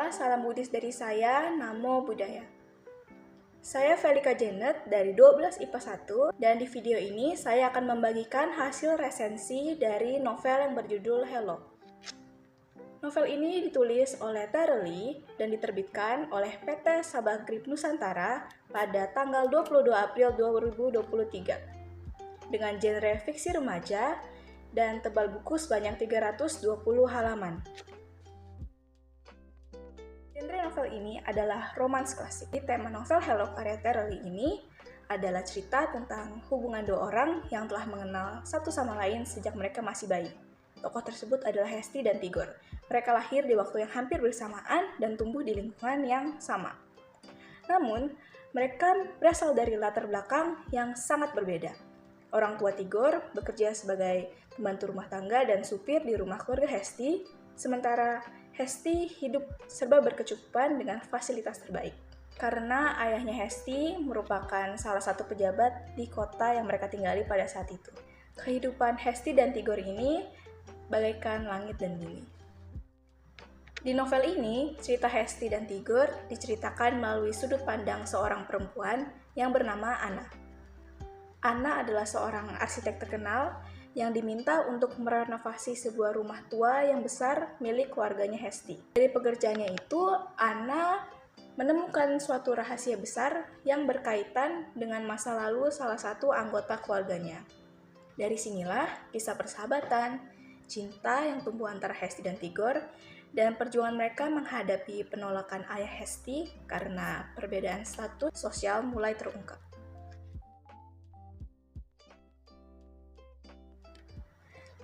salam Buddhis dari saya, Namo Buddhaya. Saya Felika Janet dari 12 IPA 1 dan di video ini saya akan membagikan hasil resensi dari novel yang berjudul Hello. Novel ini ditulis oleh Tere Lee dan diterbitkan oleh PT Sabagrip Nusantara pada tanggal 22 April 2023 dengan genre fiksi remaja dan tebal buku sebanyak 320 halaman. Genre novel ini adalah romans klasik. Di tema novel Hello karya Tere Lee ini adalah cerita tentang hubungan dua orang yang telah mengenal satu sama lain sejak mereka masih bayi. Tokoh tersebut adalah Hesti dan Tigor. Mereka lahir di waktu yang hampir bersamaan dan tumbuh di lingkungan yang sama. Namun, mereka berasal dari latar belakang yang sangat berbeda. Orang tua Tigor bekerja sebagai pembantu rumah tangga dan supir di rumah keluarga Hesti, sementara Hesti hidup serba berkecukupan dengan fasilitas terbaik. Karena ayahnya Hesti merupakan salah satu pejabat di kota yang mereka tinggali pada saat itu. Kehidupan Hesti dan Tigor ini bagaikan langit dan bumi. Di novel ini, cerita Hesti dan Tigor diceritakan melalui sudut pandang seorang perempuan yang bernama Anna. Anna adalah seorang arsitek terkenal yang diminta untuk merenovasi sebuah rumah tua yang besar milik keluarganya Hesti. Dari pekerjaannya itu, Anna menemukan suatu rahasia besar yang berkaitan dengan masa lalu salah satu anggota keluarganya. Dari sinilah kisah persahabatan, cinta yang tumbuh antara Hesti dan Tigor, dan perjuangan mereka menghadapi penolakan ayah Hesti karena perbedaan status sosial mulai terungkap.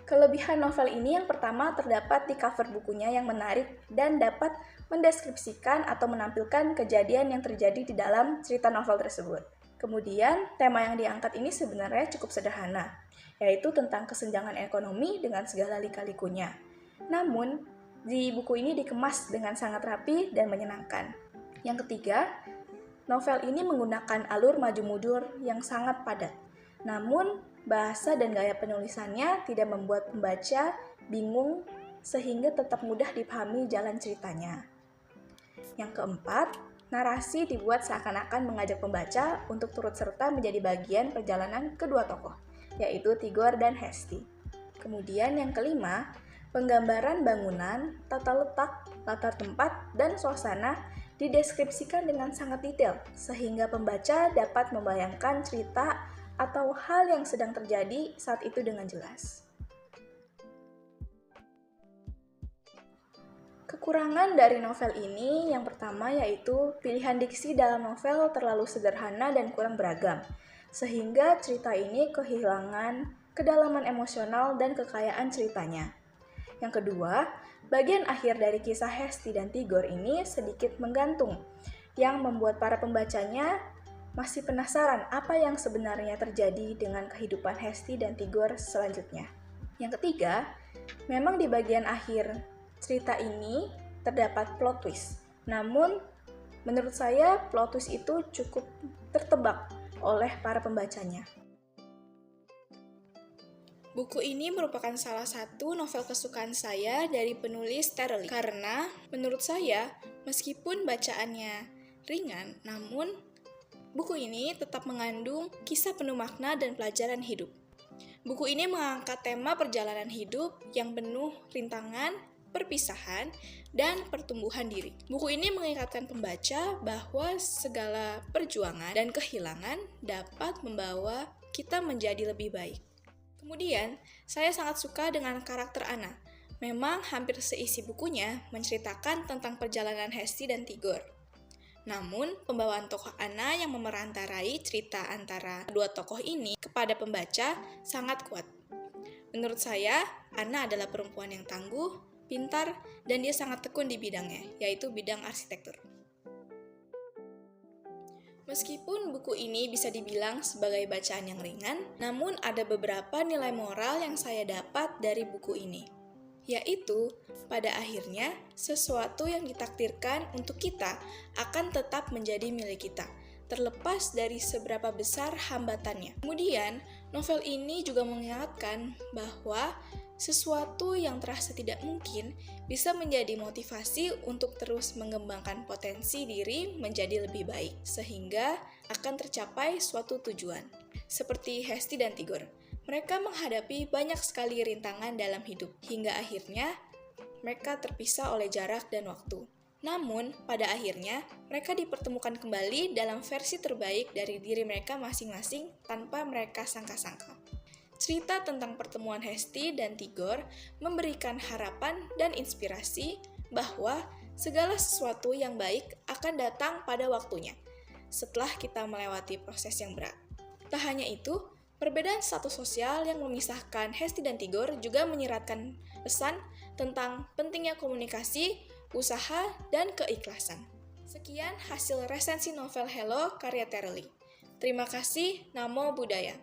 Kelebihan novel ini yang pertama terdapat di cover bukunya yang menarik dan dapat mendeskripsikan atau menampilkan kejadian yang terjadi di dalam cerita novel tersebut. Kemudian, tema yang diangkat ini sebenarnya cukup sederhana, yaitu tentang kesenjangan ekonomi dengan segala lika-likunya. Namun, di buku ini dikemas dengan sangat rapi dan menyenangkan. Yang ketiga, novel ini menggunakan alur maju mundur yang sangat padat. Namun, bahasa dan gaya penulisannya tidak membuat pembaca bingung sehingga tetap mudah dipahami jalan ceritanya. Yang keempat, narasi dibuat seakan-akan mengajak pembaca untuk turut serta menjadi bagian perjalanan kedua tokoh, yaitu Tigor dan Hesti. Kemudian yang kelima, penggambaran bangunan, tata letak, latar tempat, dan suasana dideskripsikan dengan sangat detail, sehingga pembaca dapat membayangkan cerita atau hal yang sedang terjadi saat itu dengan jelas. Kekurangan dari novel ini yang pertama yaitu pilihan diksi dalam novel terlalu sederhana dan kurang beragam, sehingga cerita ini kehilangan kedalaman emosional dan kekayaan ceritanya. Yang kedua, bagian akhir dari kisah Hesti dan Tigor ini sedikit menggantung, yang membuat para pembacanya masih penasaran apa yang sebenarnya terjadi dengan kehidupan Hesti dan Tigor selanjutnya. Yang ketiga, memang di bagian akhir cerita ini terdapat plot twist. Namun, menurut saya plot twist itu cukup tertebak oleh para pembacanya. Buku ini merupakan salah satu novel kesukaan saya dari penulis Tere Lee. Karena menurut saya, meskipun bacaannya ringan, namun buku ini tetap mengandung kisah penuh makna dan pelajaran hidup. Buku ini mengangkat tema perjalanan hidup yang penuh rintangan, perpisahan, dan pertumbuhan diri. Buku ini mengingatkan pembaca bahwa segala perjuangan dan kehilangan dapat membawa kita menjadi lebih baik. Kemudian, saya sangat suka dengan karakter Anna. Memang hampir seisi bukunya menceritakan tentang perjalanan Hesti dan Tigor. Namun, pembawaan tokoh Anna yang memerantarai cerita antara kedua tokoh ini kepada pembaca sangat kuat. Menurut saya, Anna adalah perempuan yang tangguh, pintar, dan dia sangat tekun di bidangnya, yaitu bidang arsitektur. Meskipun buku ini bisa dibilang sebagai bacaan yang ringan, namun ada beberapa nilai moral yang saya dapat dari buku ini. Yaitu, pada akhirnya, sesuatu yang ditakdirkan untuk kita akan tetap menjadi milik kita, terlepas dari seberapa besar hambatannya. Kemudian, novel ini juga mengingatkan bahwa Sesuatu yang terasa tidak mungkin bisa menjadi motivasi untuk terus mengembangkan potensi diri menjadi lebih baik, sehingga akan tercapai suatu tujuan. Seperti Hesti dan Tigor, mereka menghadapi banyak sekali rintangan dalam hidup, hingga akhirnya mereka terpisah oleh jarak dan waktu. Namun, pada akhirnya, mereka dipertemukan kembali dalam versi terbaik dari diri mereka masing-masing tanpa mereka sangka-sangka. Cerita tentang pertemuan Hesti dan Tigor memberikan harapan dan inspirasi bahwa segala sesuatu yang baik akan datang pada waktunya, setelah kita melewati proses yang berat. Tak hanya itu, perbedaan status sosial yang memisahkan Hesti dan Tigor juga menyiratkan pesan tentang pentingnya komunikasi, usaha, dan keikhlasan. Sekian hasil resensi novel Hello karya Tereli. Terima kasih, Namo Buddhaya.